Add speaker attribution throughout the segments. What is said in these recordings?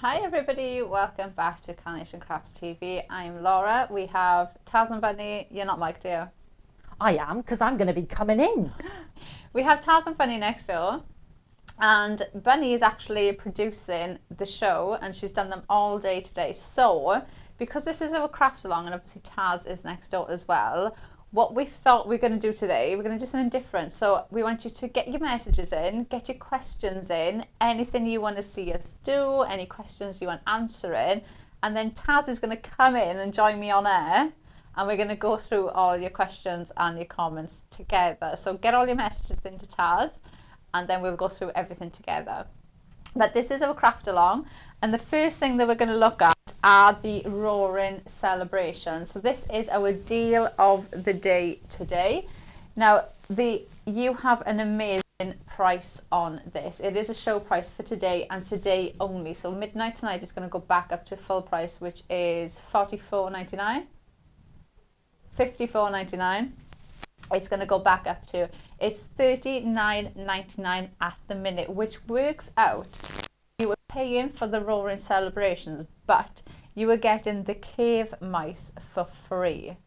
Speaker 1: Hi everybody, welcome back to Carnation Crafts TV. I'm Laura. We have Taz and Bunny. You're not mic'd here.
Speaker 2: I am, because I'm going to be coming in.
Speaker 1: We have Taz and Bunny next door, and Bunny is actually producing the show, and she's done them all day today. So, because this is our craft along, and obviously Taz is next door as well, what we thought we were going to do today, we're going to do something different. So we want you to get your messages in, get your questions in, anything you want to see us do, any questions you want answering, and then Taz is going to come in and join me on air, and we're going to go through all your questions and your comments together. So get all your messages into Taz, and then we'll go through everything together. But this is our craft along, and the first thing that we're going to look at are the roaring celebrations. So this is our deal of the day today. Now you have an amazing price on this. It is a show price for today and today only. So midnight tonight is going to go back up to full price, which is $44.99, $54.99. It's going to go back up to, it's $39.99 at the minute, which works out. You were paying for the roaring celebrations, but you were getting the cave mice for free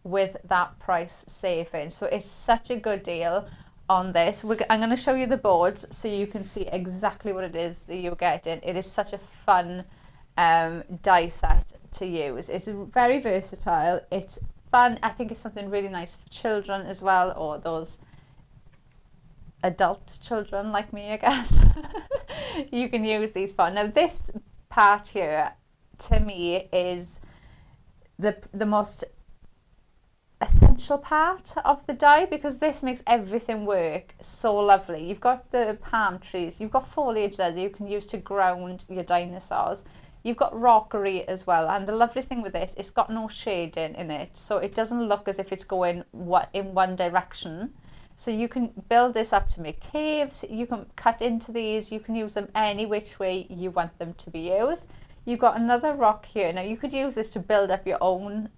Speaker 1: with that price saving. So it's such a good deal on this. I'm going to show you the boards so you can see exactly what it is that you're getting. It is such a fun die set to use. It's very versatile. It's fun. I think it's something really nice for children as well, or those adult children like me, I guess. You can use these for. Now this part here to me is the most essential part of the die, because this makes everything work so lovely. You've got the palm trees, you've got foliage there that you can use to ground your dinosaurs. You've got rockery as well, and the lovely thing with this, it's got no shading in it, so it doesn't look as if it's going in one direction. So you can build this up to make caves, you can cut into these, you can use them any which way you want them to be used. You've got another rock here. Now you could use this to build up your own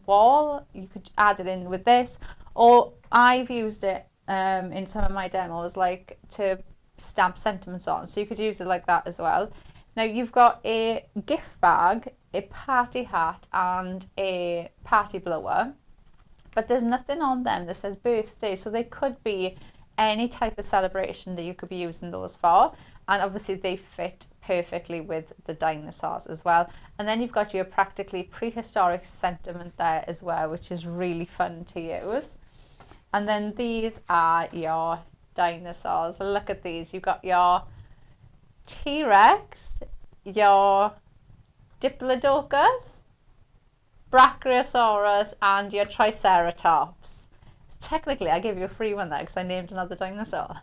Speaker 1: wall, you could add it in with this, or I've used it in some of my demos like to stamp sentiments on, so you could use it like that as well. Now you've got a gift bag, a party hat and a party blower, but there's nothing on them that says birthday, so they could be any type of celebration that you could be using those for, and obviously they fit perfectly with the dinosaurs as well. And then you've got your practically prehistoric sentiment there as well, which is really fun to use. And then these are your dinosaurs. Look at these. You've got your T-Rex, your Diplodocus, Brachiosaurus and your Triceratops. Technically I gave you a free one there because I named another dinosaur.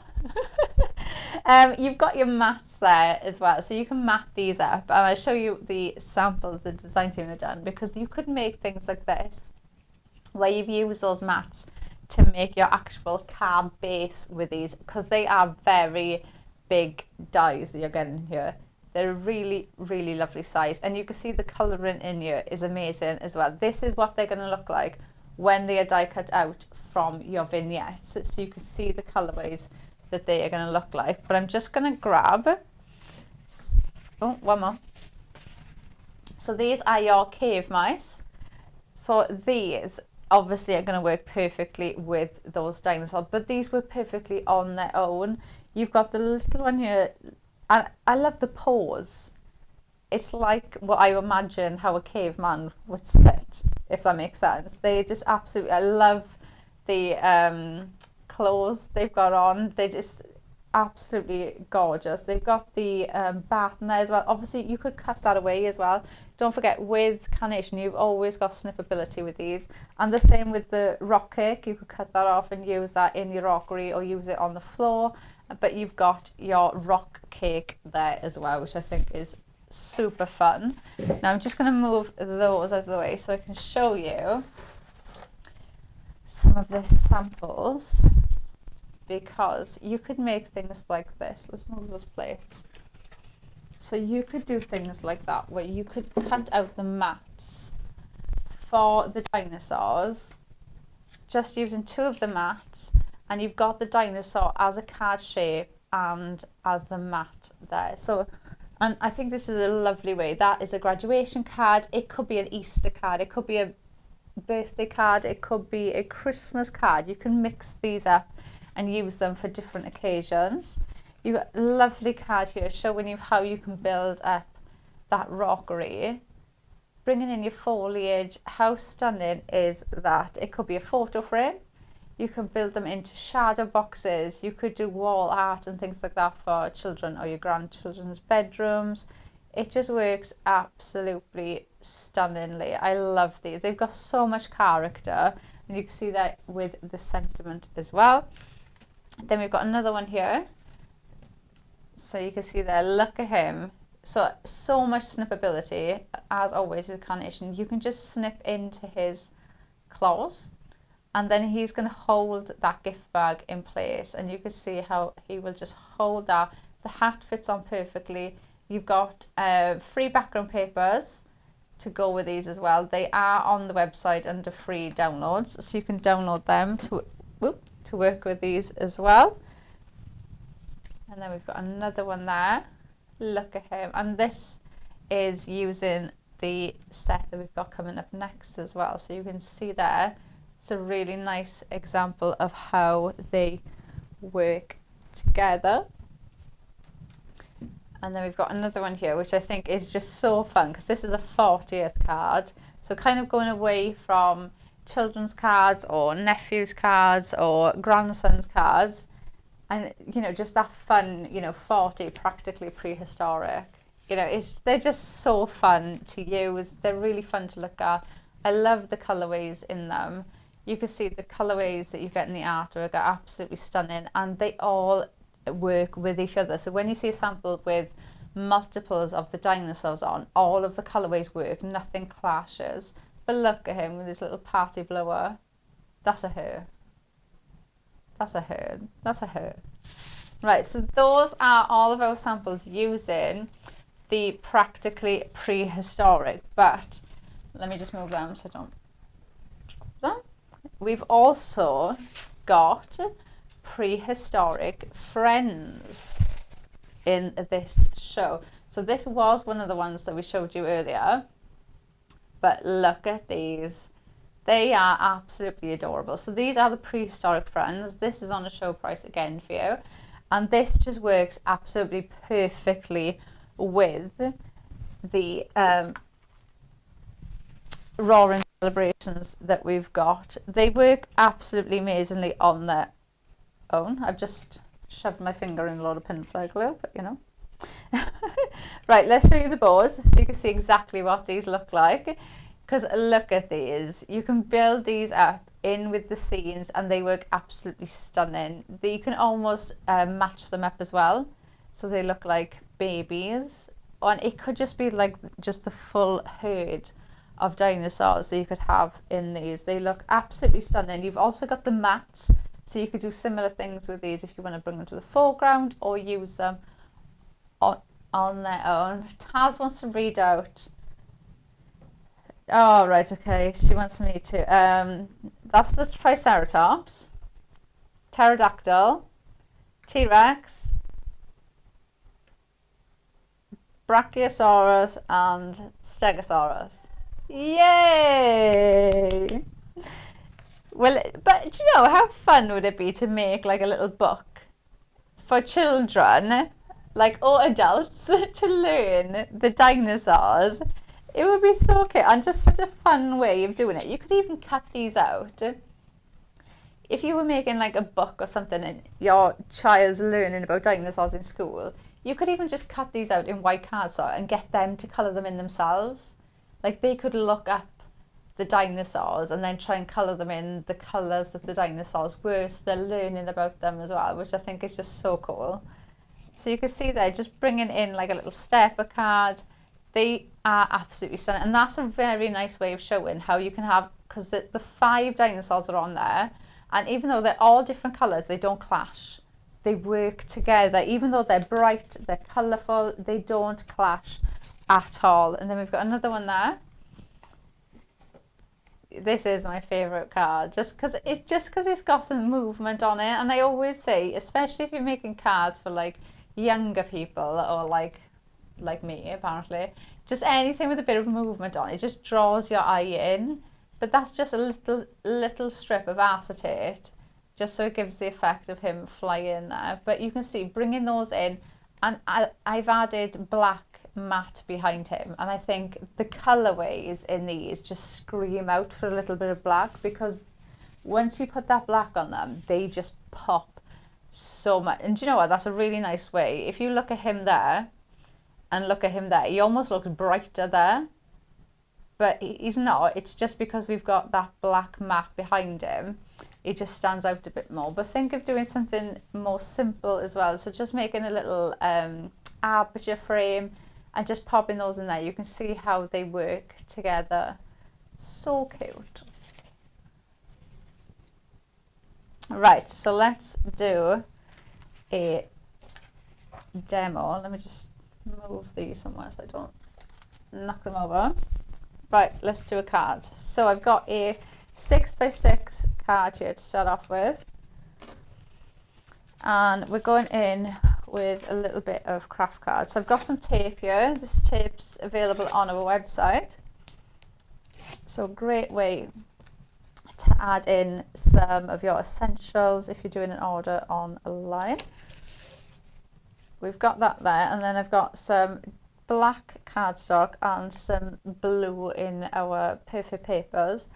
Speaker 1: You've got your mats there as well, so you can mat these up, and I'll show you the samples the design team have done, because you could make things like this where you've used those mats to make your actual car base with these, because they are very big dies that you're getting here. They're really, really lovely size, and you can see the colouring in here is amazing as well. This is what they're going to look like when they are die cut out from your vignettes, so you can see the colourways that they are going to look like. But I'm just going to grab, oh, one more. So these are your cave mice. So these obviously are going to work perfectly with those dinosaurs, but these work perfectly on their own. You've got the little one here. I love the pose. It's like what I imagine how a caveman would sit, if that makes sense. They just absolutely, I love the clothes they've got on. They're just absolutely gorgeous. They've got the bat in there as well. Obviously you could cut that away as well. Don't forget, with Carnation you've always got snippability with these, and the same with the rock cake. You could cut that off and use that in your rockery or use it on the floor. But you've got your rock cake there as well, which I think is super fun. Now I'm just going to move those out of the way so I can show you some of the samples, because you could make things like this. Let's move those plates. So you could do things like that, where you could cut out the mats for the dinosaurs just using two of the mats, and you've got the dinosaur as a card shape and as the mat there. So And I think this is a lovely way. That is a graduation card. It could be an Easter card. It could be a birthday card. It could be a Christmas card. You can mix these up and use them for different occasions. You've got a lovely card here showing you how you can build up that rockery. Bringing in your foliage. How stunning is that? It could be a photo frame. You can build them into shadow boxes. You could do wall art and things like that for children or your grandchildren's bedrooms. It just works absolutely stunningly. I love these. They've got so much character, and you can see that with the sentiment as well. Then we've got another one here. So you can see there, look at him. So much snippability, as always with Carnation. You can just snip into his claws, and then he's going to hold that gift bag in place, and you can see how he will just hold that. The hat fits on perfectly. You've got free background papers to go with these as well. They are on the website under free downloads, so you can download them to work with these as well. And then we've got another one there. Look at him. And this is using the set that we've got coming up next as well. So you can see there, it's a really nice example of how they work together. And then we've got another one here, which I think is just so fun, because this is a 40th card. So kind of going away from children's cards or nephews' cards or grandsons' cards. And, you know, just that fun, 40, practically prehistoric. They're just so fun to use. They're really fun to look at. I love the colourways in them. You can see the colourways that you get in the artwork are absolutely stunning, and they all work with each other. So when you see a sample with multiples of the dinosaurs on, all of the colourways work, nothing clashes. But look at him with his little party blower. That's a her. That's a her. That's a her. Right, so those are all of our samples using the practically prehistoric. But let me just move them so I don't drop them. We've also got prehistoric friends in this show. So this was one of the ones that we showed you earlier. But look at these. They are absolutely adorable. So these are the prehistoric friends. This is on a show price again for you. And this just works absolutely perfectly with the roaring celebrations that we've got. They work absolutely amazingly on their own. I've just shoved my finger in a lot of pinfly glue, but Right, let's show you the bows so you can see exactly what these look like. Because look at these. You can build these up in with the scenes and they work absolutely stunning. You can almost match them up as well. So they look like babies. And it could just be like just the full herd of dinosaurs that you could have in these. They look absolutely stunning. You've also got the mats. So you could do similar things with these if you want to bring them to the foreground or use them on their own. Taz wants to read out. Oh, right, okay. She wants me to. That's the Triceratops, Pterodactyl, T-Rex, Brachiosaurus, and Stegosaurus. Yay! Well, but do you know, how fun would it be to make like a little book for children, like, or adults, to learn the dinosaurs? It would be so cute and just such a fun way of doing it. You could even cut these out. If you were making like a book or something and your child's learning about dinosaurs in school, you could even just cut these out in white cardstock and get them to colour them in themselves. Like they could look up the dinosaurs and then try and colour them in the colours that the dinosaurs were, so they're learning about them as well, which I think is just so cool. So you can see there, just bringing in like a little stepper card. They are absolutely stunning, and that's a very nice way of showing how you can have, because the 5 dinosaurs are on there, and even though they're all different colours, they don't clash. They work together. Even though they're bright, they're colourful, they don't clash at all. And then we've got another one there. This is my favourite card, just because it's got some movement on it. And I always say, especially if you're making cards for like younger people or like like me apparently. Just anything with a bit of movement on it just draws your eye in. But that's just a little strip of acetate, just so it gives the effect of him flying there. But you can see bringing those in, and I've added black matte behind him, and I think the colorways in these just scream out for a little bit of black, because once you put that black on them, they just pop so much. And do you know what? That's a really nice way. If you look at him there and look at him there, he almost looks brighter there. But he's not. It's just because we've got that black matte behind him, it just stands out a bit more. But think of doing something more simple as well. So just making a little aperture frame and just popping those in there. You can see how they work together. So cute. Right, so let's do a demo. Let me just move these somewhere so I don't knock them over. Right, let's do a card. So I've got a 6x6 card here to start off with. And we're going in with a little bit of craft card. So I've got some tape here. This tape's available on our website. So a great way to add in some of your essentials if you're doing an order online. We've got that there, and then I've got some black cardstock and some blue in our perfect papers,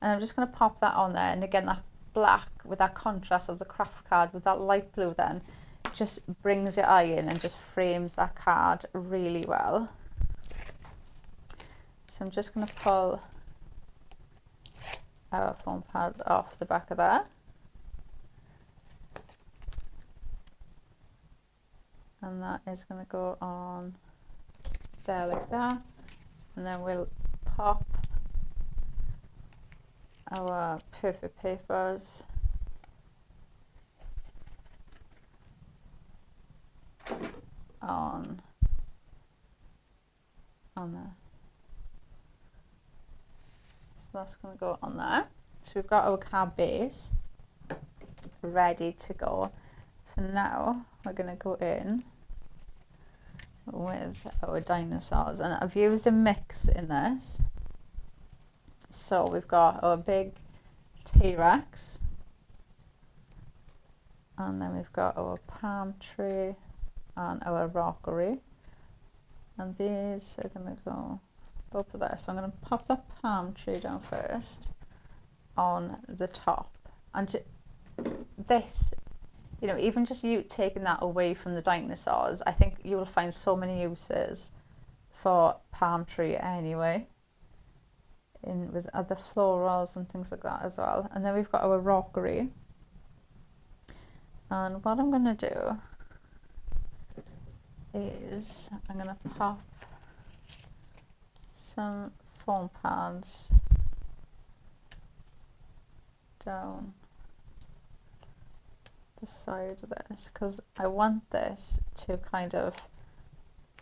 Speaker 1: and I'm just going to pop that on there. And again, that black with that contrast of the craft card with that light blue then just brings your eye in and just frames that card really well. So I'm just going to pull our foam pads off the back of there, and that is going to go on there like that, and then we'll pop our perfect papers on there. So that's going to go on there. So we've got our card base ready to go. So now we're going to go in with our dinosaurs, and I've used a mix in this. So we've got our big T-Rex, and then we've got our palm tree and our rockery, and these are going to go both of there. So I'm going to pop the palm tree down first on the top, and this, you know, even just you taking that away from the dinosaurs, I think you will find so many uses for palm tree anyway, in with other florals and things like that as well. And then we've got our rockery, and what I'm going to do is I'm going to pop some foam pads down the side of this, because I want this to kind of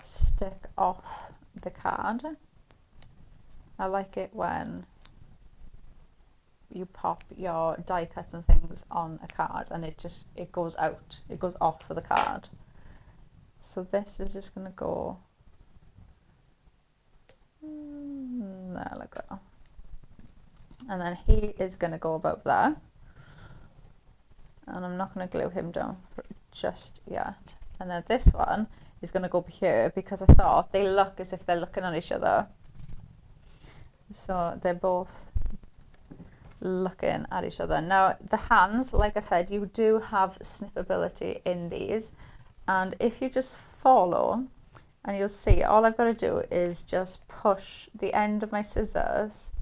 Speaker 1: stick off the card. I like it when you pop your die cuts and things on a card and it goes out, it goes off of the card. So this is just going to go there like that, and then he is going to go above there, and I'm not going to glue him down just yet. And then this one is going to go up here, because I thought they look as if they're looking at each other. So they're both looking at each other. Now the hands, like I said, you do have snippability in these, and if you just follow, and you'll see all I've got to do is just push the end of my scissors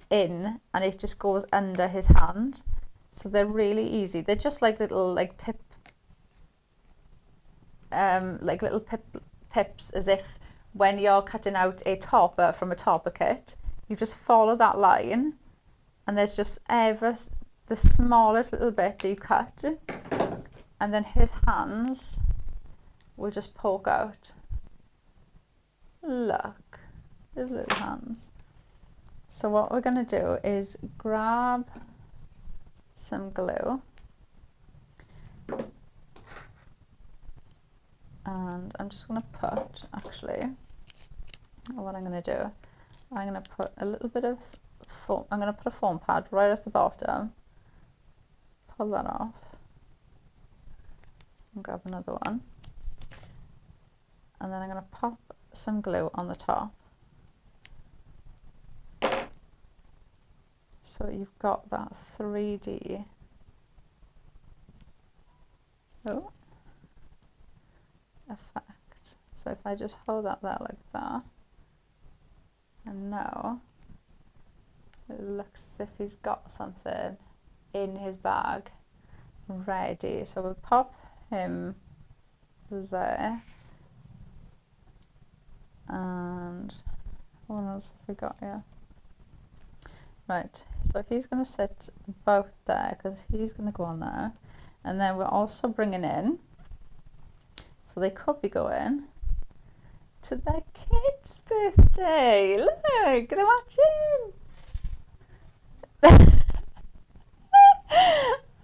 Speaker 1: in, and it just goes under his hand. So they're really easy. They're just like little pips, as if when you're cutting out a topper from a topper kit, you just follow that line, and there's just ever the smallest little bit that you cut, and then his hands will just poke out. Look, his little hands. So what we're going to do is grab some glue, And I'm just going to put, actually, what I'm going to do, I'm going to put a little bit of foam, I'm going to put a foam pad right at the bottom, pull that off, and grab another one. And then I'm going to pop some glue on the top. So you've got that 3D effect. So if I just hold that there like that, and now it looks as if he's got something in his bag ready. So we'll pop him there. And what else have we got here? Right, so he's going to sit both there because he's going to go on there. And then we're also bringing in, so they could be going to their kid's birthday. Look, they're matching.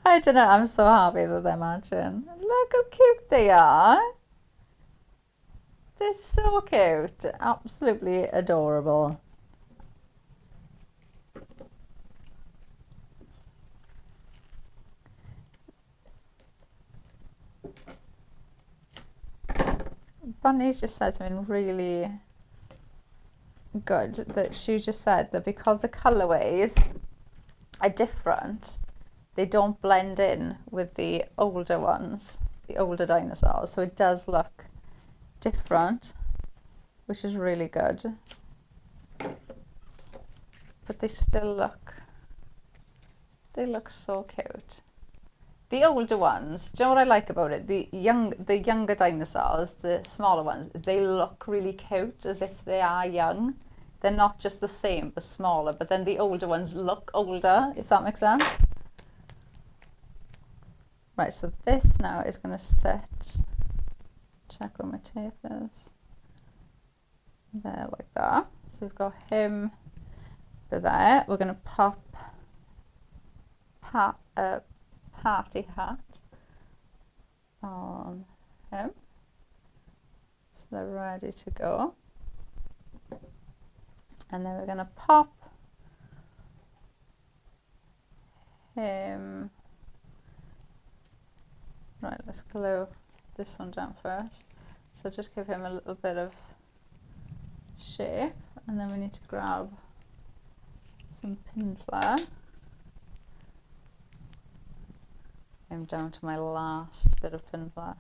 Speaker 1: I don't know, I'm so happy that they're matching. Look how cute they are. They're so cute, absolutely adorable. Bunny's just said something really good, that she just said that because the colourways are different, they don't blend in with the older ones, the older dinosaurs, so it does look different, which is really good. But they still look, they look so cute. The older ones, do you know what I like about it? The younger dinosaurs, the smaller ones, they look really cute as if they are young. They're not just the same but smaller, but then the older ones look older, if that makes sense. Right, so this now is going to sit, check where my tape is, there like that. So we've got him there. We're going to pop party hat on him, so they're ready to go. And then we're going to pop him, right, let's glue this one down first, so just give him a little bit of shape, and then we need to grab some pin flare. I'm down to my last bit of pin flare.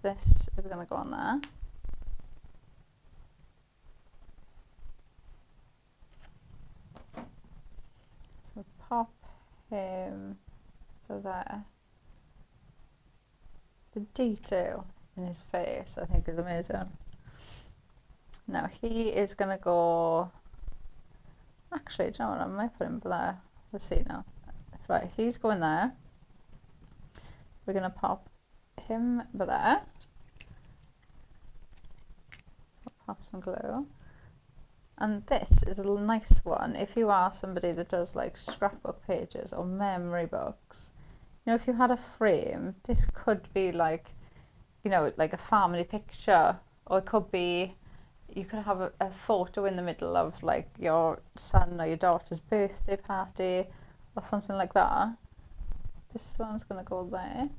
Speaker 1: This is going to go on there. So pop him there. The detail in his face, I think, is amazing. Now he is going to go, actually, do you know what, I might put him there. We'll see now. Right, he's going there. We're going to pop him there. So pop some glue. And this is a nice one if you are somebody that does like scrapbook pages or memory books. You know, if you had a frame, this could be like, you know, like a family picture, or it could be, you could have a photo in the middle of like your son or your daughter's birthday party or something like that. This one's going to go there.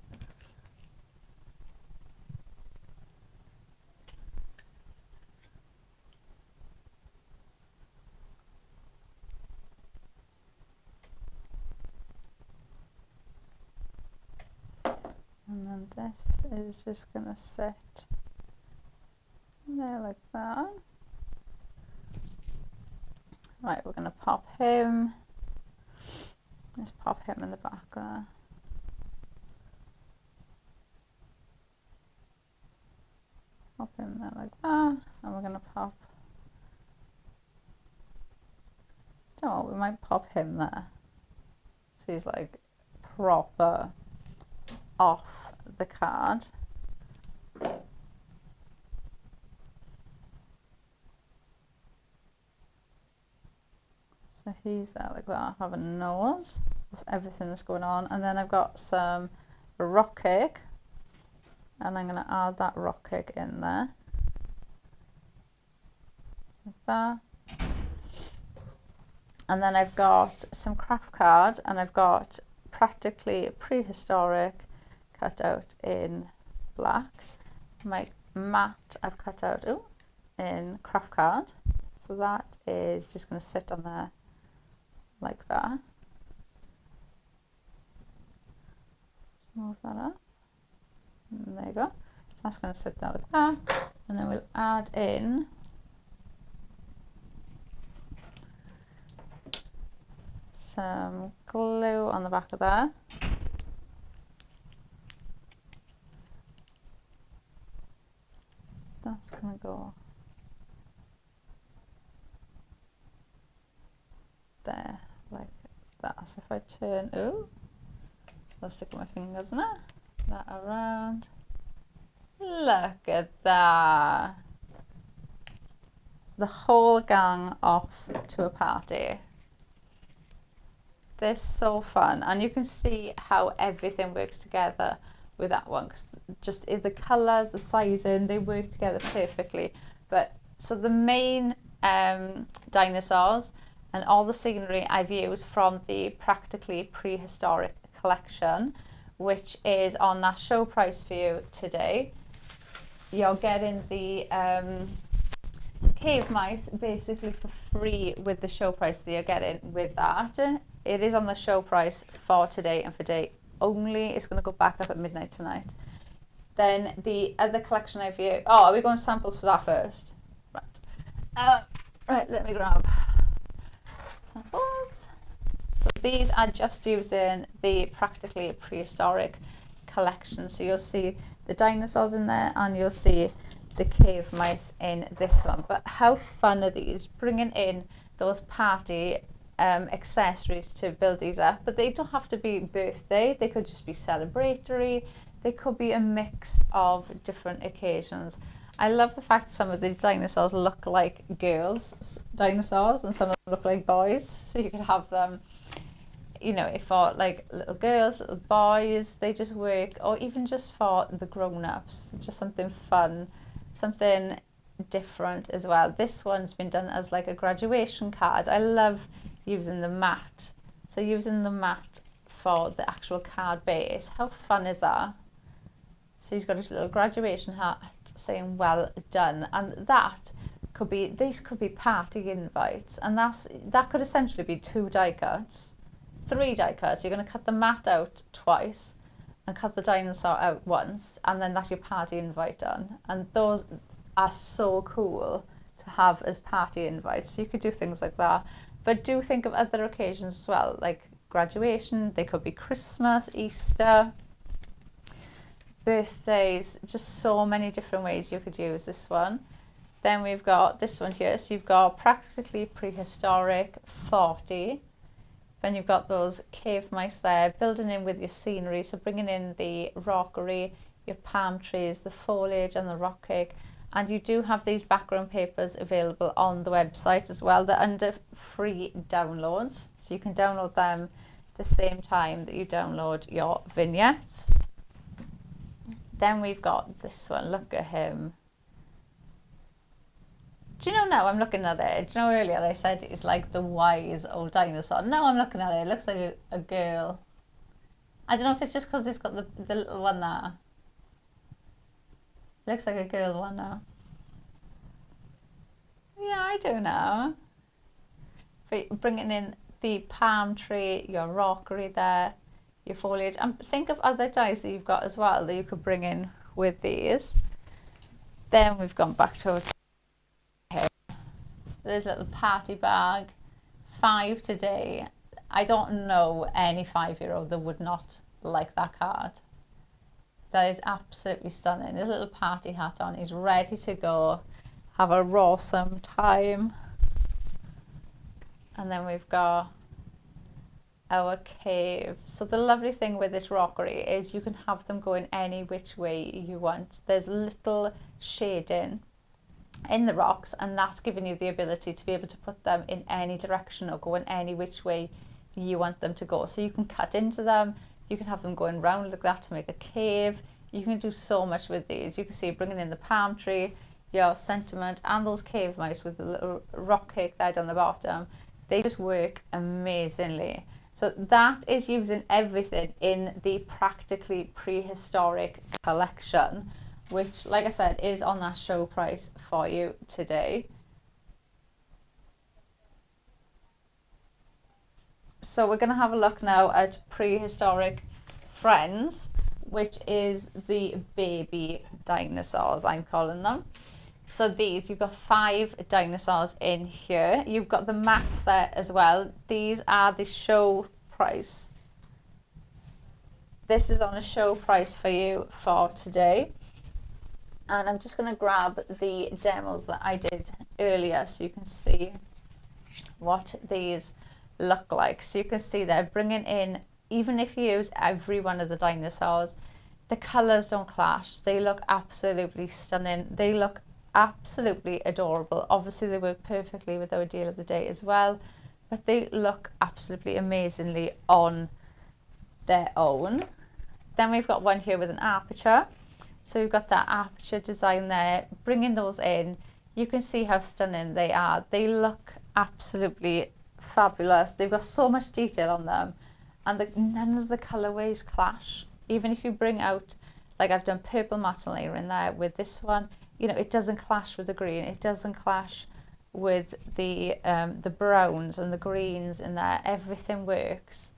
Speaker 1: And then this is just going to sit there like that. Right, we're going to pop him. Let's pop him in the back there. Pop him there like that. And we're going to pop, you know what, we might pop him there. So he's like proper off the card. So he's there like that, having a nose of everything that's going on. And then I've got some rock cake, And I'm going to add that rock cake in there. Like that. And then I've got some craft card, and I've got Practically Prehistoric cut out in black. My mat I've cut out in craft card. So that is just going to sit on there like that. Move that up. And there you go. So that's going to sit there like that. And then we'll add in some glue on the back of there. That's going to go there like that. So if I turn, I'll stick my fingers in it, that around. Look at that. The whole gang off to a party. They're so fun, and you can see how everything works together with that one, because just the colours, the sizing, they work together perfectly. But so the main dinosaurs and all the scenery I've used from the Practically Prehistoric collection, which is on that show price for you today. You're getting the cave mice basically for free with the show price that you're getting with that. It is on the show price for today and for day only. It's going to go back up at midnight tonight. Then the other collection I've used... Oh, are we going to samples for that first? Right. Right, let me grab samples. So these are just using the Practically Prehistoric collection. So you'll see the dinosaurs in there, and you'll see the cave mice in this one. But how fun are these? Bringing in those party accessories to build these up, but they don't have to be birthday, they could just be celebratory, they could be a mix of different occasions. I love the fact that some of these dinosaurs look like girls dinosaurs and some of them look like boys, so you could have them, you know, if for like little girls, little boys, they just work, or even just for the grown-ups, just something fun, something different as well. This one's been done as like a graduation card. I love using the mat. So using the mat for the actual card base. How fun is that? So he's got his little graduation hat saying well done, and that could be, these could be party invites, and that could essentially be 2 die cuts, 3 die cuts. You're going to cut the mat out twice and cut the dinosaur out once, and then that's your party invite done. And those are so cool to have as party invites. So you could do things like that. But do think of other occasions as well, like graduation. They could be Christmas, Easter, birthdays, just so many different ways you could use this one. Then we've got this one here. So you've got Practically Prehistoric 40. Then you've got those cave mice there, building in with your scenery. So bringing in the rockery, your palm trees, the foliage and the rock cake. And you do have these background papers available on the website as well. They're under free downloads. So you can download them the same time that you download your vignettes. Then we've got this one. Look at him. Do you know now I'm looking at it? Do you know earlier I said it's like the wise old dinosaur? Now I'm looking at it. It looks like a girl. I don't know if it's just because it's got the little one there. Looks like a girl one now. Yeah, I do now. But bringing in the palm tree, your rockery there, your foliage. And think of other dies that you've got as well that you could bring in with these. Then we've gone back to our here. There's a little party bag. 5 today. I don't know any 5-year-old that would not like that card. That is absolutely stunning. His little party hat on. He's ready to go. Have a rawsome time. And then we've got our cave. So the lovely thing with this rockery is you can have them going any which way you want. There's little shading in the rocks, and that's giving you the ability to be able to put them in any direction or go in any which way you want them to go. So you can cut into them. You can have them going round like that to make a cave. You can do so much with these. You can see bringing in the palm tree, your sentiment, and those cave mice with the little rock cake there down the bottom. They just work amazingly. So that is using everything in the Practically Prehistoric collection, which, like I said, is on that show price for you today. So we're going to have a look now at Prehistoric Friends, which is the baby dinosaurs, I'm calling them. So these, you've got 5 dinosaurs in here. You've got the mats there as well. These are the show price. This is on a show price for you for today. And I'm just going to grab the demos that I did earlier so you can see what these look like. So you can see they're bringing in, even if you use every one of the dinosaurs, the colours don't clash. They look absolutely stunning. They look absolutely adorable. Obviously they work perfectly with our deal of the day as well, but they look absolutely amazingly on their own. Then we've got one here with an aperture. So we've got that aperture design there, bringing those in. You can see how stunning they are. They look absolutely fabulous. They've got so much detail on them, and none of the colorways clash. Even if you bring out, like I've done purple matte layer in there with this one, you know, it doesn't clash with the green. It doesn't clash with the browns and the greens in there. Everything works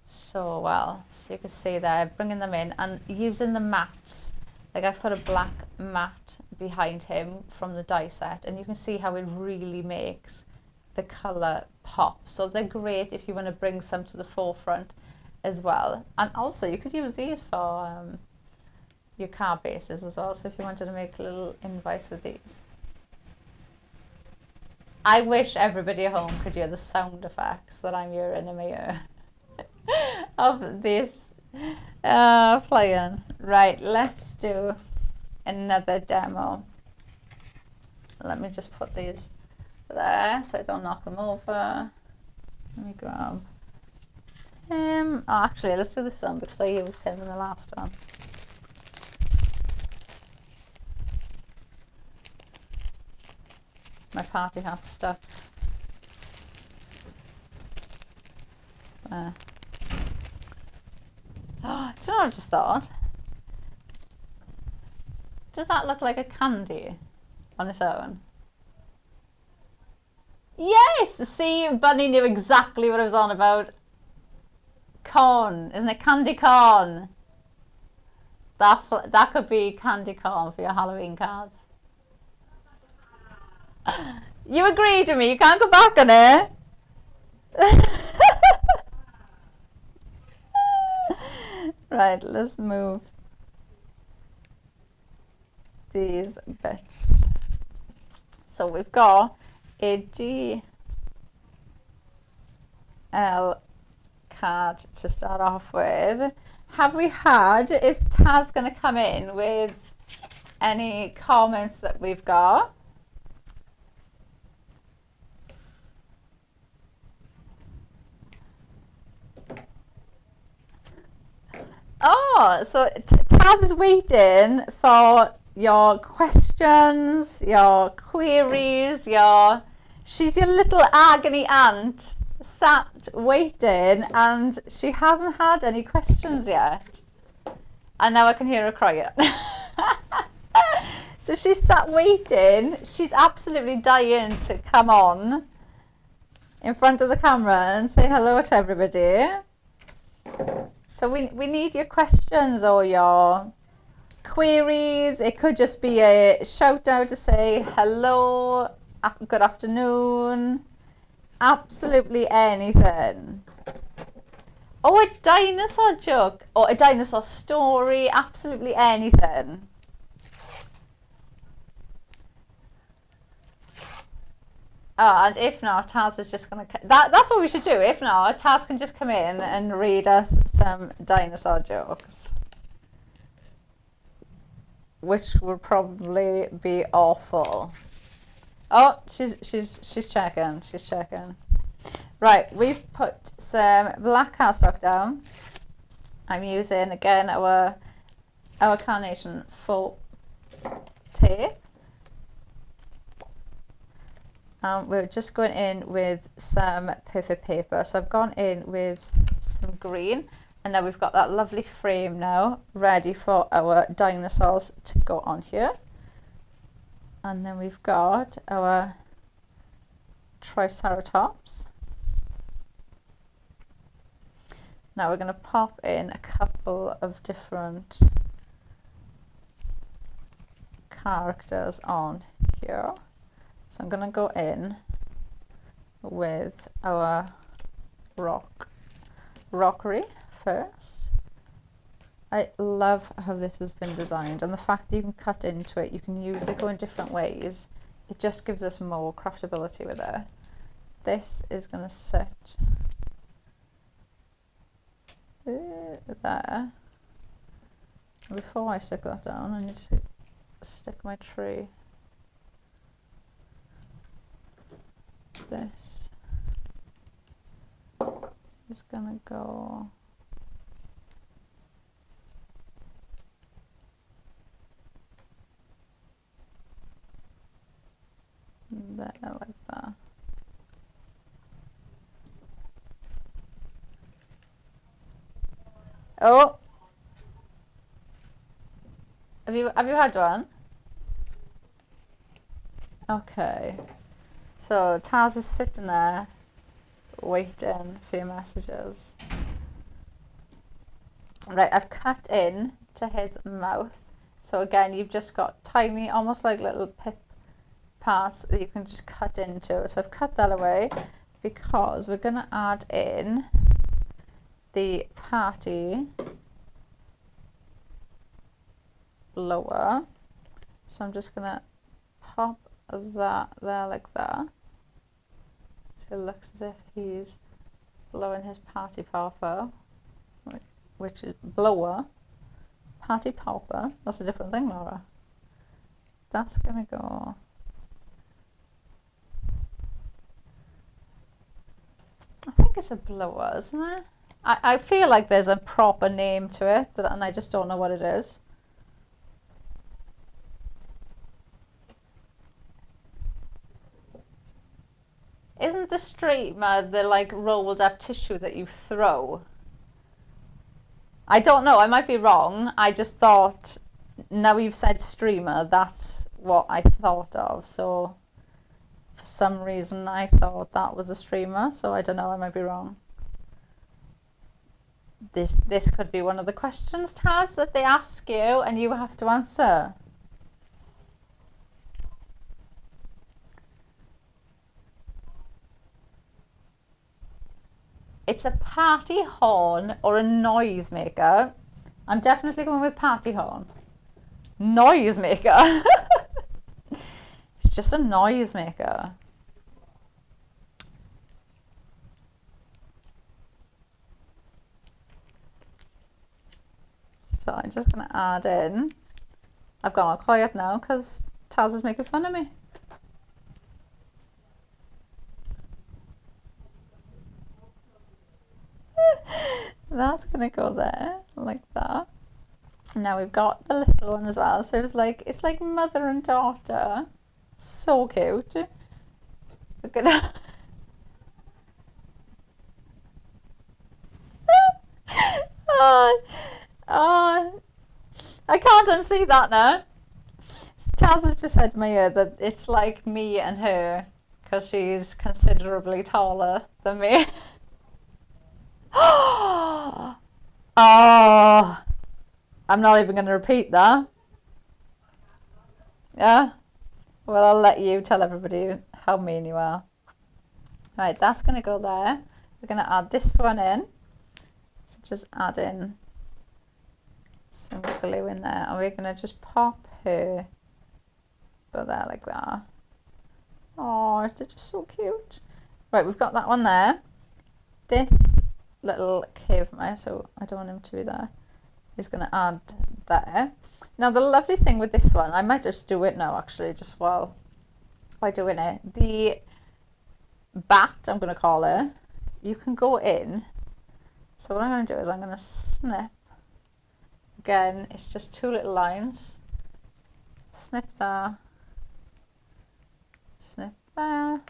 Speaker 1: so well. So you can see there, bringing them in and using the mats. Like I've put a black mat behind him from the die set, and you can see how it really makes the colour pop. So they're great if you want to bring some to the forefront as well. And also you could use these for your car bases as well. So if you wanted to make a little invites with these. I wish everybody at home could hear the sound effects that I'm hearing in my ear of this flying. Right, let's do another demo. Let me just put these there so I don't knock them over. Let me grab him. Oh, actually, let's do this one because I used him in the last one. My party hat stuck. There. Oh, do you know what I just thought? Does that look like a candy on its own? Yes! See, Bunny knew exactly what I was on about. Corn, isn't it? Candy corn. That could be candy corn for your Halloween cards. You agreed to me, you can't go back on it. Right, let's move these bits. So we've got a GL card to start off with. Have we had, is Taz going to come in with any comments that we've got? Oh, so Taz is waiting for your questions, your queries, she's your little agony aunt sat waiting, and she hasn't had any questions yet. And now I can hear her crying. So she's sat waiting. She's absolutely dying to come on in front of the camera and say hello to everybody. So we need your questions or your queries. It could just be a shout out to say hello, good afternoon, absolutely anything. Or a dinosaur joke or a dinosaur story, absolutely anything. Oh, and if not, Taz is just going to... That's what we should do. If not, Taz can just come in and read us some dinosaur jokes. Which will probably be awful. Oh, she's checking. She's checking. Right, we've put some black cardstock down. I'm using again our Carnation faux tape. We're just going in with some perfect paper. So I've gone in with some green, and now we've got that lovely frame now ready for our dinosaurs to go on here. And then we've got our Triceratops. Now we're going to pop in a couple of different characters on here. So I'm going to go in with our rockery first. I love how this has been designed, and the fact that you can cut into it, you can use it, go in different ways. It just gives us more craftability with it. This is going to sit there. Before I stick that down, I need to stick my tree. This is going to go there like that. Oh, have you had one? Okay, so Taz is sitting there waiting for your messages. Right, I've cut in to his mouth. So again, you've just got tiny, almost like little pip parts that you can just cut into. So I've cut that away because we're going to add in the party blower. So I'm just going to pop that there like that. So it looks as if he's blowing his party popper, which is blower. Party popper, that's a different thing, Laura. That's going to go. I think it's a blower, isn't it? I feel like there's a proper name to it, and I just don't know what it is. Isn't the streamer the like rolled up tissue that you throw? I don't know, I might be wrong. I just thought, now you've said streamer, that's what I thought of. So for some reason I thought that was a streamer, so I don't know, I might be wrong. This could be one of the questions, Taz, that they ask you and you have to answer. It's a party horn or a noisemaker. I'm definitely going with party horn. Noisemaker. It's just a noisemaker. So I'm just going to add in. I've gone all quiet now because Taz is making fun of me. That's going to go there like that. Now we've got the little one as well. So it's like mother and daughter. So cute. Look at that. Oh, I can't unsee that now. Taz has just said to my ear that it's like me and her because she's considerably taller than me. Oh, I'm not even going to repeat that. Yeah? Well, I'll let you tell everybody how mean you are. Right, that's going to go there. We're going to add this one in. So just add in some glue in there. And we're going to just pop her but there like that. Oh, they're just so cute. Right, we've got that one there. This little caveman, so I don't want him to be there, is going to add there. Now the lovely thing with this one, I might just do it now actually, just while I'm doing it. The bat, I'm going to call her, you can go in. So what I'm going to do is I'm going to snip again, it's just 2 little lines. Snip there, snip there.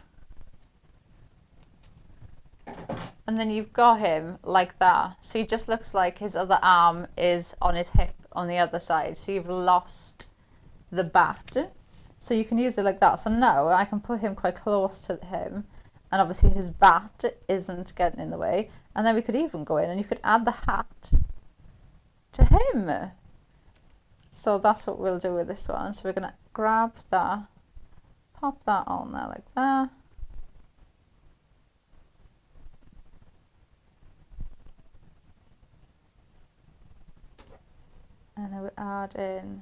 Speaker 1: And then you've got him like that. So he just looks like his other arm is on his hip on the other side. So you've lost the bat. So you can use it like that. So now I can put him quite close to him. And obviously his bat isn't getting in the way. And then we could even go in and you could add the hat to him. So that's what we'll do with this one. So we're going to grab that, pop that on there like that. And then we add in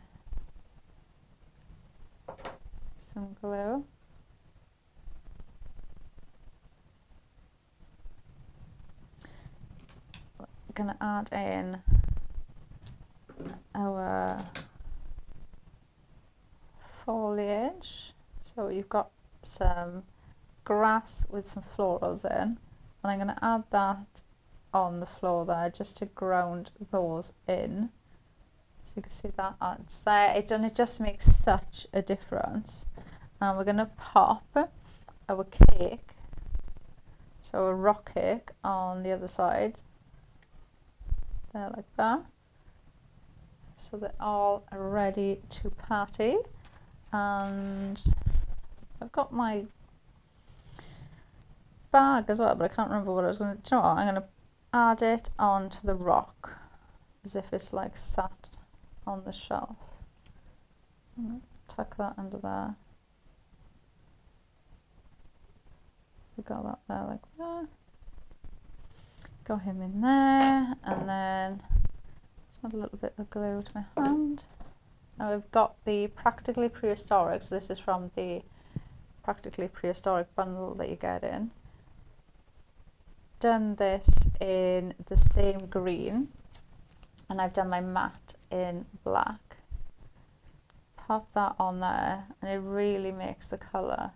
Speaker 1: some glue. We're going to add in our foliage. So you've got some grass with some florals in. And I'm going to add that on the floor there just to ground those in. So you can see that adds there. It just makes such a difference. And we're going to pop our cake, so a rock cake on the other side. There like that. So they're all ready to party. And I've got my bag as well, but I can't remember what I was going to do. You know what? I'm going to add it onto the rock as if it's like sat on the shelf. Tuck that under there. We got that there like that. Got him in there, and then add a little bit of glue to my hand. Now we've got the Practically Prehistoric, so this is from the Practically Prehistoric bundle that you get in. Done this in the same green, and I've done my mat in black. Pop that on there, and it really makes the colour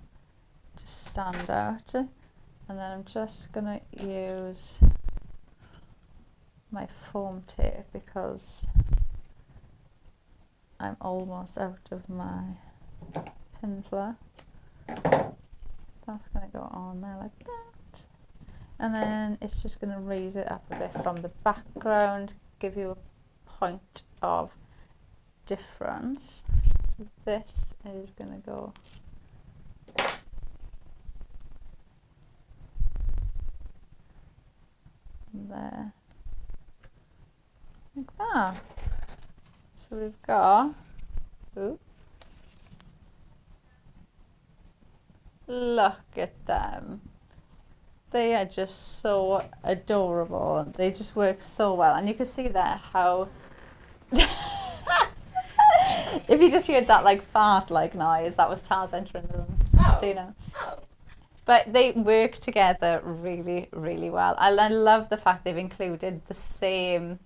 Speaker 1: just stand out. And then I'm just going to use my foam tape because I'm almost out of my pinfler. That's going to go on there like that. And then it's just going to raise it up a bit from the background, give you a point of difference. So this is going to go there like that. So we've got, ooh, look at them. They are just so adorable. They just work so well, and you can see there how if you just heard that like fart like noise, that was Taz entering the room.
Speaker 2: Oh.
Speaker 1: So you know. But they work together really, really well. And I love the fact they've included the same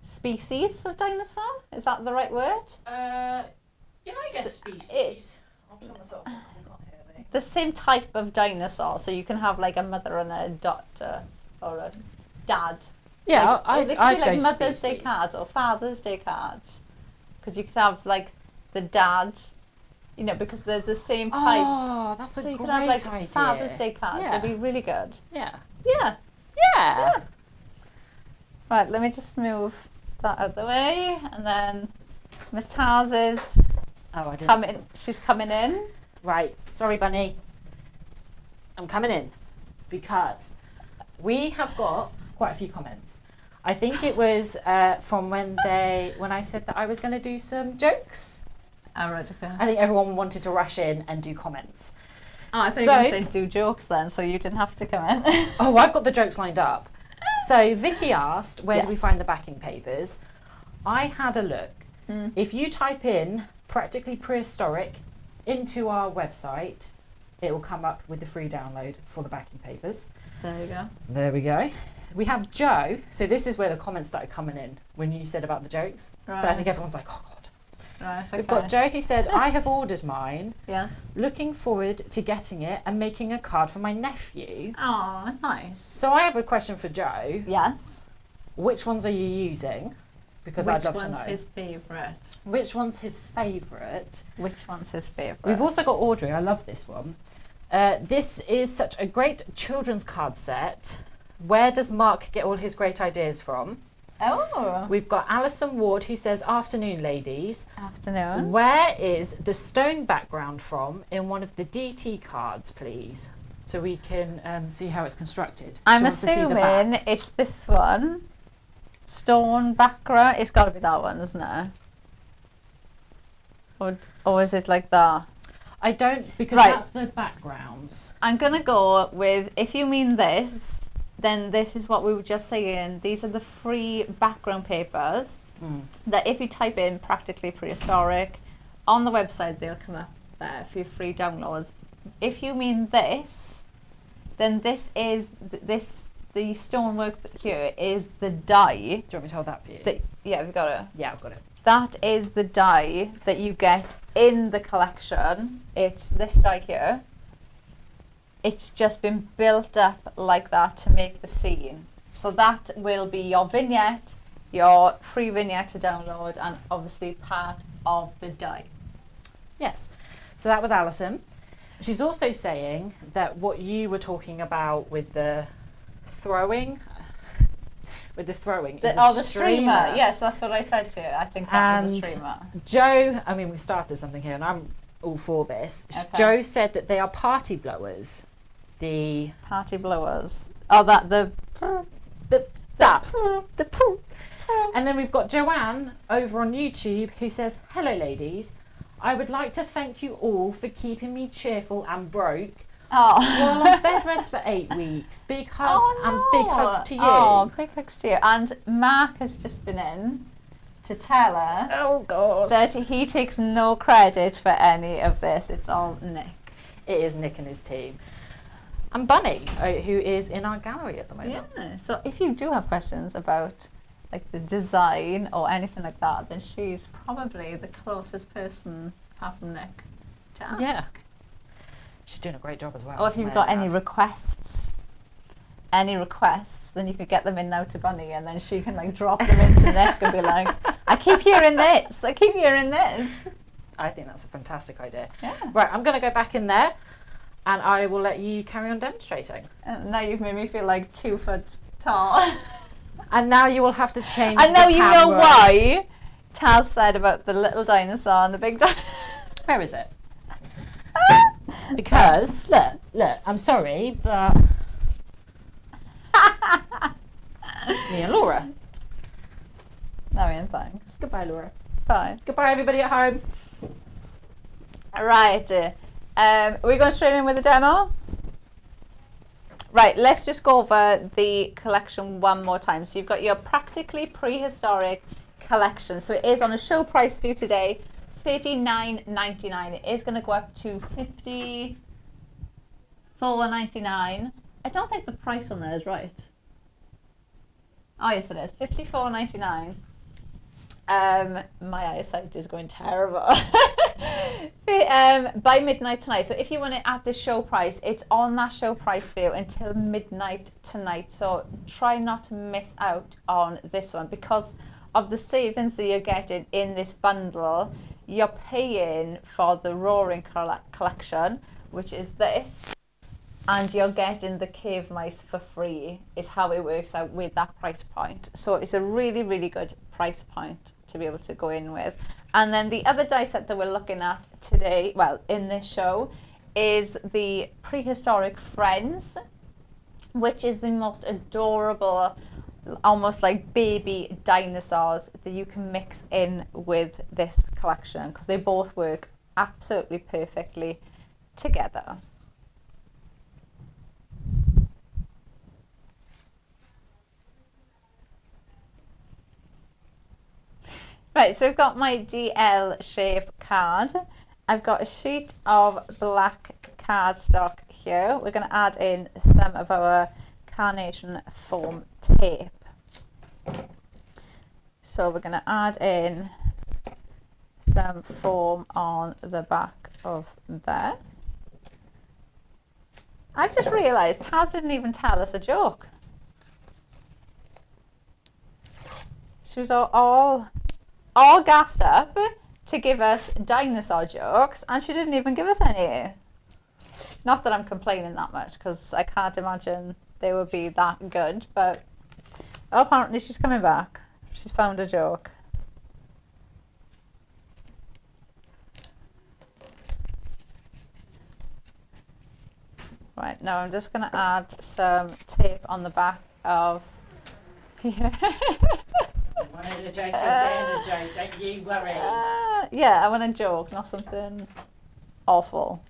Speaker 1: species of dinosaur. Is that the right word?
Speaker 2: Yeah, I guess species. I'll turn myself on because I can't hear me.
Speaker 1: The same type of dinosaur. So you can have like a mother and a daughter or a dad.
Speaker 2: Yeah,
Speaker 1: like,
Speaker 2: I'd
Speaker 1: go
Speaker 2: go
Speaker 1: Mother's
Speaker 2: species.
Speaker 1: Day cards or Father's Day cards. Because you could have like the dad, you know, because they're the same type.
Speaker 2: Oh, that's a
Speaker 1: so you
Speaker 2: great
Speaker 1: could have like
Speaker 2: idea.
Speaker 1: Father's Day cards.
Speaker 2: Yeah.
Speaker 1: They'd be really good.
Speaker 2: Yeah.
Speaker 1: Yeah.
Speaker 2: Yeah.
Speaker 1: Yeah. Right, let me just move that out of the way, and then Miss Taz is
Speaker 2: Oh, I didn't.
Speaker 1: coming. She's coming in.
Speaker 2: Right. Sorry, Bunny. I'm coming in because we have got quite a few comments. I think it was from when I said that I was going to do some jokes.
Speaker 1: Oh, right, okay.
Speaker 2: I think everyone wanted to rush in and do comments.
Speaker 1: Oh, I thought you were going to say do jokes then, so you didn't have to come in.
Speaker 2: Oh, I've got the jokes lined up. So Vicky asked, where do we
Speaker 1: Yes.
Speaker 2: find the backing papers? I had a look. If you type in Practically Prehistoric into our website, it will come up with the free download for the backing papers.
Speaker 1: There you go.
Speaker 2: There we go. We have Joe. So this is where the comments started coming in when you said about the jokes.
Speaker 1: Right.
Speaker 2: So I think everyone's like, oh God.
Speaker 1: Right, okay.
Speaker 2: We've got Joe who said, I have ordered mine.
Speaker 1: Yeah.
Speaker 2: Looking forward to getting it and making a card for my nephew.
Speaker 1: Oh, nice.
Speaker 2: So I have a question for Joe.
Speaker 1: Yes.
Speaker 2: Which ones are you using? because I'd love to know.
Speaker 1: Which one's his favourite?
Speaker 2: Which one's his favourite?
Speaker 1: Which one's his favourite?
Speaker 2: We've also got Audrey. I love this one. This is such a great children's card set. Where does Mark get all his great ideas from?
Speaker 1: Oh.
Speaker 2: We've got Alison Ward who says, afternoon, ladies.
Speaker 1: Afternoon.
Speaker 2: Where is the stone background from in one of the DT cards, please? So we can see how it's constructed.
Speaker 1: I'm assuming it's this one. Stone background. It's got to be that one, isn't it? Or is it like that?
Speaker 2: I don't, because that's the backgrounds.
Speaker 1: I'm going to go with, if you mean this, then this is what we were just saying. These are the free background papers that if you type in practically prehistoric on the website, they'll come up there for your free downloads. If you mean this, then this is the stonework here is the die.
Speaker 2: Do you want me to hold that for you?
Speaker 1: Yeah, we've got it.
Speaker 2: Yeah, I've got it.
Speaker 1: That is the die that you get in the collection. It's this die here. It's just been built up like that to make the scene. So that will be your vignette, your free vignette to download, and obviously part of the die.
Speaker 2: Yes. So that was Alison. She's also saying that what you were talking about with the throwing, is
Speaker 1: the streamer. Yes, that's what I said to you. I think that was a streamer.
Speaker 2: Joe, I mean, we started something here, and I'm all for this. Okay. Joe said that they are party blowers. The
Speaker 1: party blowers. Oh, that
Speaker 2: And then we've got Joanne over on YouTube who says, "Hello, ladies. I would like to thank you all for keeping me cheerful and broke while on bed rest for 8 weeks. Big hugs and big hugs to you."
Speaker 1: Oh, big hugs to you. And Mark has just been in to tell us that he takes no credit for any of this. It's all Nick.
Speaker 2: It is Nick and his team. And Bunny, who is in our gallery at the moment.
Speaker 1: Yeah. So if you do have questions about like the design or anything like that, then she's probably the closest person, apart from Nick, to ask.
Speaker 2: Yeah. She's doing a great job as well.
Speaker 1: Or if you've got any requests, then you could get them in now to Bunny, and then she can like drop them into Nick and be like, I keep hearing this. I think that's a fantastic idea.
Speaker 2: Yeah. Right, I'm going to go back in there, and I will let you carry on demonstrating.
Speaker 1: Now you've made me feel like 2 foot tall.
Speaker 2: And now you will have to change
Speaker 1: I know you know why Taz said about the little dinosaur and the big dinosaur.
Speaker 2: Where is it? Because, look, I'm sorry, but... Me and Laura.
Speaker 1: No, Ian, thanks.
Speaker 2: Goodbye, Laura.
Speaker 1: Bye.
Speaker 2: Goodbye, everybody at home.
Speaker 1: Right. We're going straight in with the demo? Right, let's just go over the collection one more time. So you've got your practically prehistoric collection. So it is on a show price for you today, $39.99. It is going to go up to $54.99. I don't think the price on there is right. Oh yes, it is $54.99. My eyesight is going terrible. By midnight tonight. So if you want it at the show price, it's on that show price for you until midnight tonight. So try not to miss out on this one because of the savings that you're getting in this bundle. You're paying for the Roaring collection, which is this, and you're getting the cave mice for free is how it works out with that price point. So it's a really, really good price point to be able to go in with. And then the other die set that we're looking at today, well, in this show, is the Prehistoric Friends, which is the most adorable, almost like baby dinosaurs that you can mix in with this collection because they both work absolutely perfectly together. Right, so I've got my DL shape card. I've got a sheet of black cardstock here. We're going to add in some of our Carnation foam tape. So we're going to add in some foam on the back of there. I've just realised Taz didn't even tell us a joke. She was all gassed up to give us dinosaur jokes, and she didn't even give us any. Not that I'm complaining that much, because I can't imagine they would be that good, but apparently she's coming back. She's found a joke. Right, now I'm just going to add some tape on the back of... Yeah.
Speaker 2: I wanted a joke, you're getting a joke, don't you worry.
Speaker 1: Yeah, I want a joke, not something awful.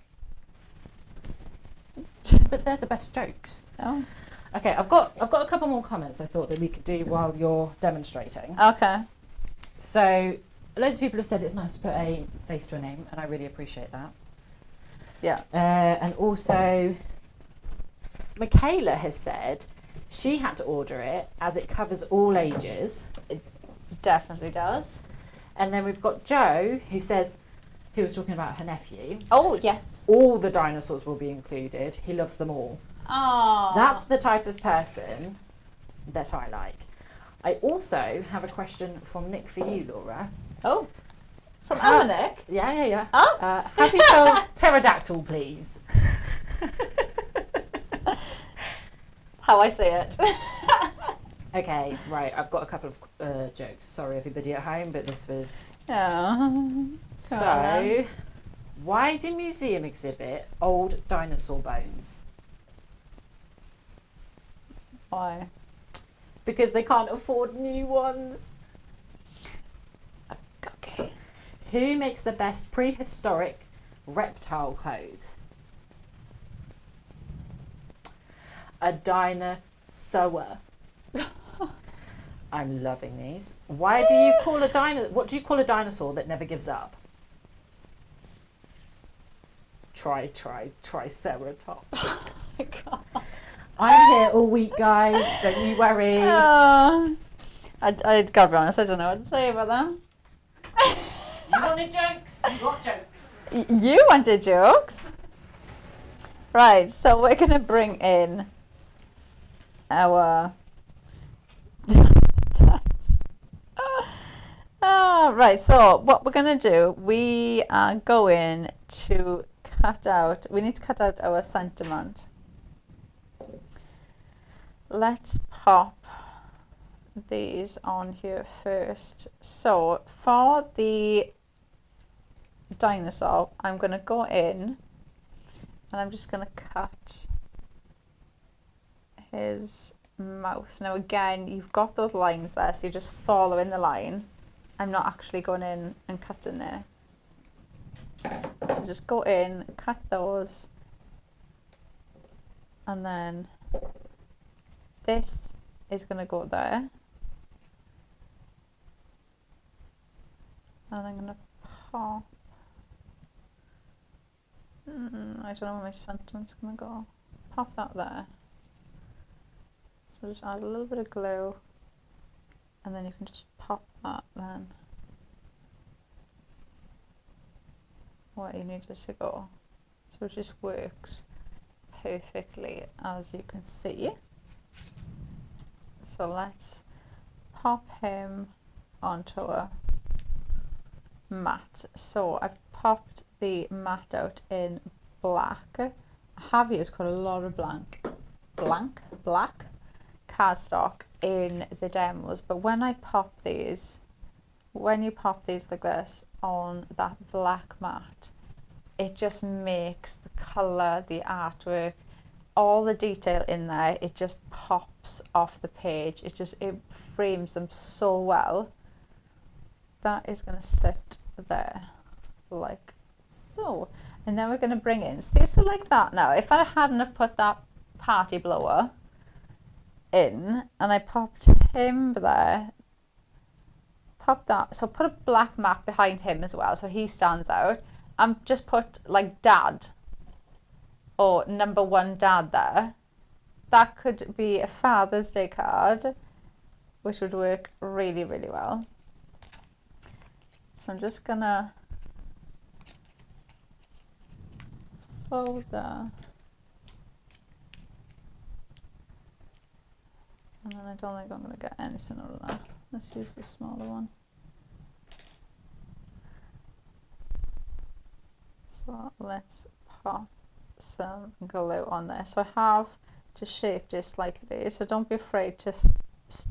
Speaker 2: But they're the best jokes.
Speaker 1: Oh.
Speaker 2: Okay, I've got a couple more comments I thought that we could do while you're demonstrating.
Speaker 1: Okay.
Speaker 2: So, loads of people have said it's nice to put a face to a name, and I really appreciate that.
Speaker 1: Yeah.
Speaker 2: And also, Michaela has said she had to order it as it covers all ages.
Speaker 1: It definitely does.
Speaker 2: And then we've got Joe, who says, who was talking about her nephew.
Speaker 1: Oh, yes.
Speaker 2: All the dinosaurs will be included. He loves them all.
Speaker 1: Oh.
Speaker 2: That's the type of person that I like. I also have a question from Nick for you, Laura.
Speaker 1: Oh. From Nick?
Speaker 2: Yeah.
Speaker 1: Oh.
Speaker 2: How do you spell pterodactyl, please?
Speaker 1: How I say it.
Speaker 2: Okay, right. I've got a couple of jokes. Sorry, everybody at home, but this was...
Speaker 1: Oh.
Speaker 2: So, why do museum exhibit old dinosaur bones?
Speaker 1: Why?
Speaker 2: Because they can't afford new ones.
Speaker 1: Okay.
Speaker 2: Who makes the best prehistoric reptile clothes? A dinosaur. I'm loving these. Why do you call a what do you call a dinosaur that never gives up? Triceratops.
Speaker 1: Oh my God.
Speaker 2: I'm here all week, guys. Don't you worry.
Speaker 1: I gotta be honest, I don't know what to say about them.
Speaker 2: You wanted jokes? You got jokes.
Speaker 1: You wanted jokes? Right, so we're gonna bring in our... right, so what we're going to do, we are going to we need to cut out our sentiment. Let's pop these on here first. So for the dinosaur, I'm going to go in and I'm just going to cut his mouth. Now again, you've got those lines there, so you're just following the line. I'm not actually going in and cutting there. So just go in, cut those, and then this is going to go there. And I'm going to pop. I don't know where my sentiment's going to go. Pop that there. So just add a little bit of glue, and then you can just pop that then where you need it to go. So it just works perfectly, as you can see. So let's pop him onto a mat. So I've popped the mat out in black. I have used quite a lot of black cardstock in the demos, but when you pop these like this on that black mat, it just makes the colour, the artwork, all the detail in there, it just pops off the page. It frames them so well. That is going to sit there like so, and then we're going to bring in, see, so like that. Now if I hadn't have put that party blower in and I popped him there, pop that, so put a black mat behind him as well so he stands out, and just put like dad or number 1 dad there. That could be a Father's Day card, which would work really, really well. So I'm just gonna fold that. And then I don't think I'm going to get anything out of that. Let's use the smaller one. So let's pop some glue on there. So I have to shape this slightly, so don't be afraid to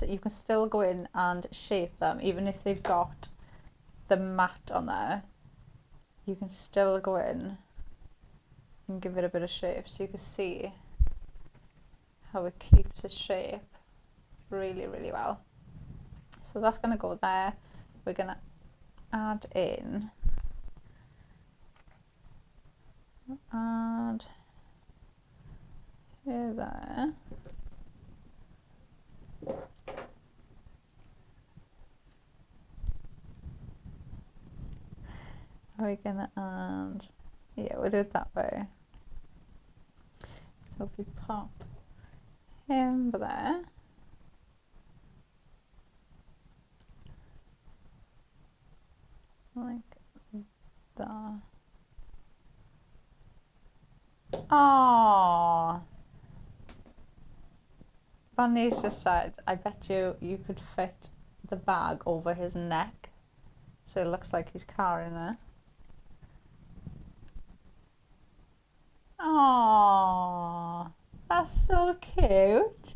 Speaker 1: you can still go in and shape them even if they've got the mat on there. You can still go in and give it a bit of shape, so you can see how it keeps its shape really, really well. So that's going to go there. We're going to add in here, there. Are we going to add, yeah, we'll do it that way. So if we pop him there, like that. Oh, Bunny's just said, I bet you could fit the bag over his neck, so it looks like he's carrying it. Oh, that's so cute.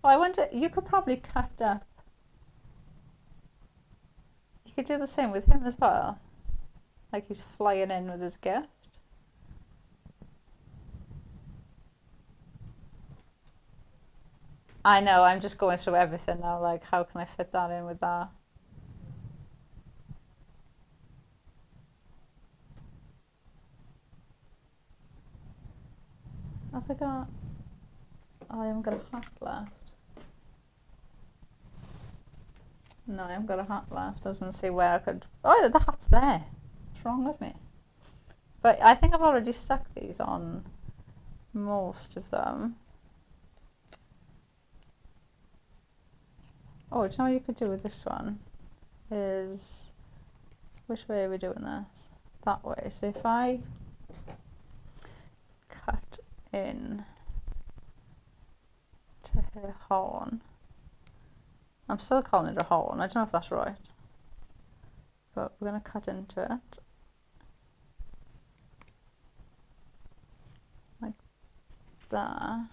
Speaker 1: Oh, I wonder, you could probably cut up. You could do the same with him as well. Like he's flying in with his gift. I know, I'm just going through everything now, like how can I fit that in with that? I forgot. Oh, I haven't got a hat left. No, I haven't got a hat left. I was going to see where I could... Oh, the hat's there. What's wrong with me? But I think I've already stuck these on most of them. Oh, do you know what you could do with this one? Is... Which way are we doing this? That way. So if I cut in to her horn... I'm still calling it a horn. I don't know if that's right. But we're going to cut into it. Like that.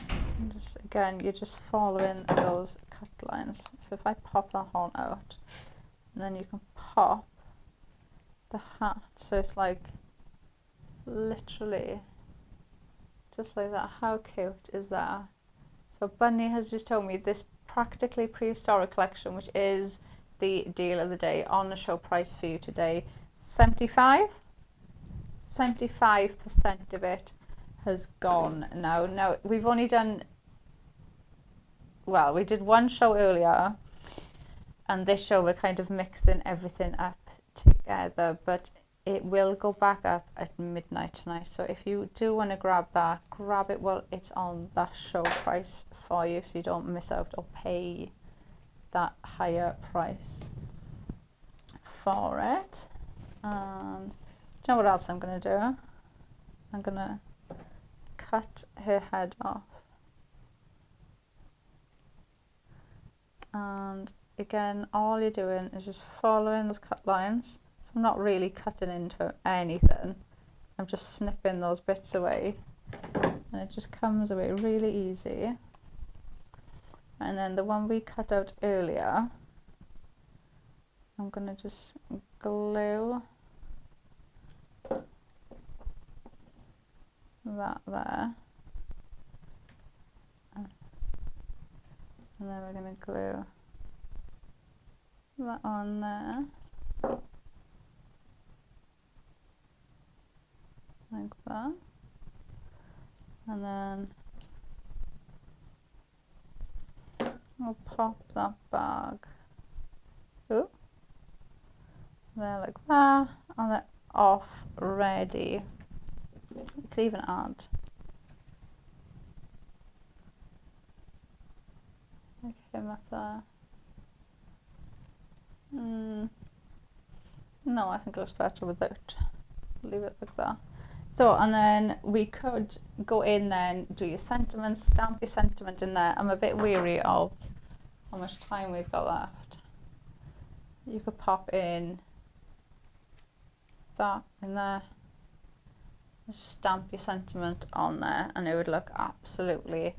Speaker 1: And just, again, you're just following those cut lines. So if I pop that horn out, and then you can pop the hat. So it's like literally just like that. How cute is that? So Bunny has just told me this practically prehistoric collection, which is the deal of the day on the show price for you today, 75% of it has gone now. Now we've only done, well, we did one show earlier, and this show we're kind of mixing everything up together, but it will go back up at midnight tonight. So if you do want to grab that, grab it while it's on that show price for you, so you don't miss out or pay that higher price for it. And do you know what else I'm going to do? I'm going to cut her head off. And again, all you're doing is just following those cut lines. So I'm not really cutting into anything. I'm just snipping those bits away. And it just comes away really easy. And then the one we cut out earlier, I'm going to just glue that there. And then we're going to glue that on there. Like that. And then we'll pop that bag. Ooh. There like that. And they're off ready. You could even add like him up there. No, I think it looks better without. Leave it like that. So, and then we could go in then, do your sentiment, stamp your sentiment in there. I'm a bit weary of how much time we've got left. You could pop in that in there. Just stamp your sentiment on there and it would look absolutely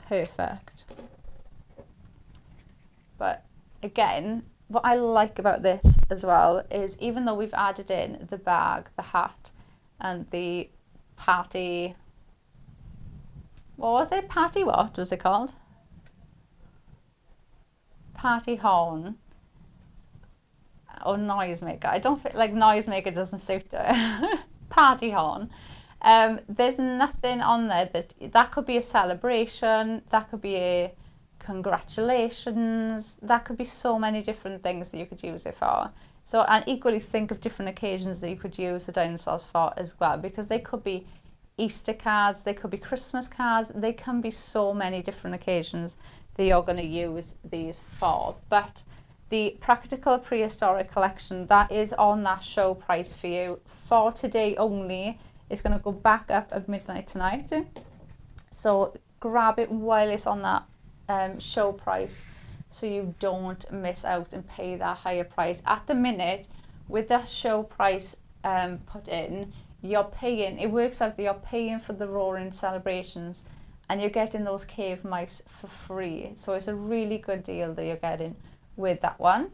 Speaker 1: perfect. But again, what I like about this as well is even though we've added in the bag, the hat, and the party, what was it? Party what was it called? Party horn or noisemaker. I don't feel like noisemaker doesn't suit it. Party horn. There's nothing on there that could be a celebration, that could be a congratulations, that could be so many different things that you could use it for. So, and equally think of different occasions that you could use the dinosaurs for as well, because they could be Easter cards, they could be Christmas cards, they can be so many different occasions that you're going to use these for. But the Practical Prehistoric collection, that is on that show price for you for today only. It's going to go back up at midnight tonight. So grab it while it's on that show price, so you don't miss out and pay that higher price. At the minute, with that show price put in, you're paying, it works out that you're paying for the Roaring Celebrations and you're getting those cave mice for free. So it's a really good deal that you're getting with that one.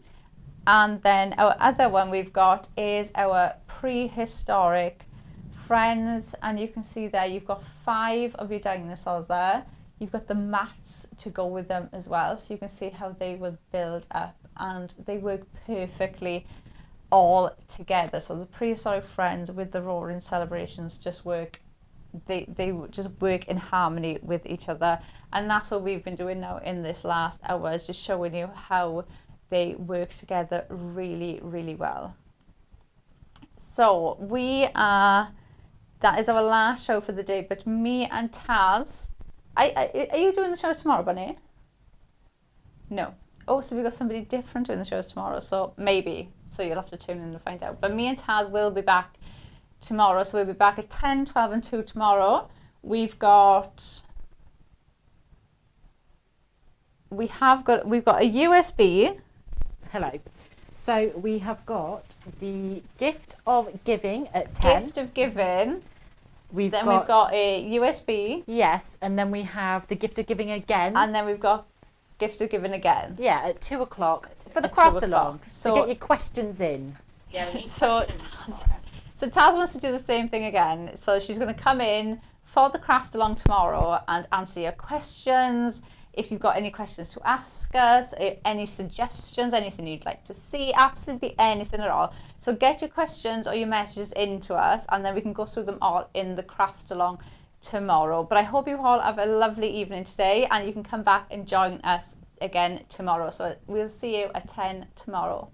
Speaker 1: And then our other one we've got is our Prehistoric Friends, and you can see there you've got 5 of your dinosaurs there. You've got the mats to go with them as well, so you can see how they will build up and they work perfectly all together. So the Prehistoric Friends with the Roaring Celebrations just work, they just work in harmony with each other, and that's what we've been doing now in this last hour, is just showing you how they work together really, really well. So that is our last show for the day, but me and Taz, are you doing the shows tomorrow, Bunny? No. Oh, so we've got somebody different doing the shows tomorrow, so maybe. So you'll have to tune in to find out. But me and Taz will be back tomorrow, so we'll be back at 10, 12 and 2 tomorrow. We've got a USB.
Speaker 2: Hello. So we have got the Gift of Giving at 10.
Speaker 1: Gift of Giving.
Speaker 2: We've
Speaker 1: got a USB.
Speaker 2: Yes, and then we have the Gift of Giving again.
Speaker 1: And then we've got Gift of Giving again.
Speaker 2: Yeah, at 2 o'clock for the
Speaker 1: At
Speaker 2: craft
Speaker 1: 2
Speaker 2: along.
Speaker 1: o'clock.
Speaker 2: So get your questions in. Yeah.
Speaker 1: So Taz wants to do the same thing again. So she's going to come in for the craft along tomorrow and answer your questions. If you've got any questions to ask us, any suggestions, anything you'd like to see, absolutely anything at all. So get your questions or your messages in to us, and then we can go through them all in the craft along tomorrow. But I hope you all have a lovely evening today, and you can come back and join us again tomorrow. So we'll see you at 10 tomorrow.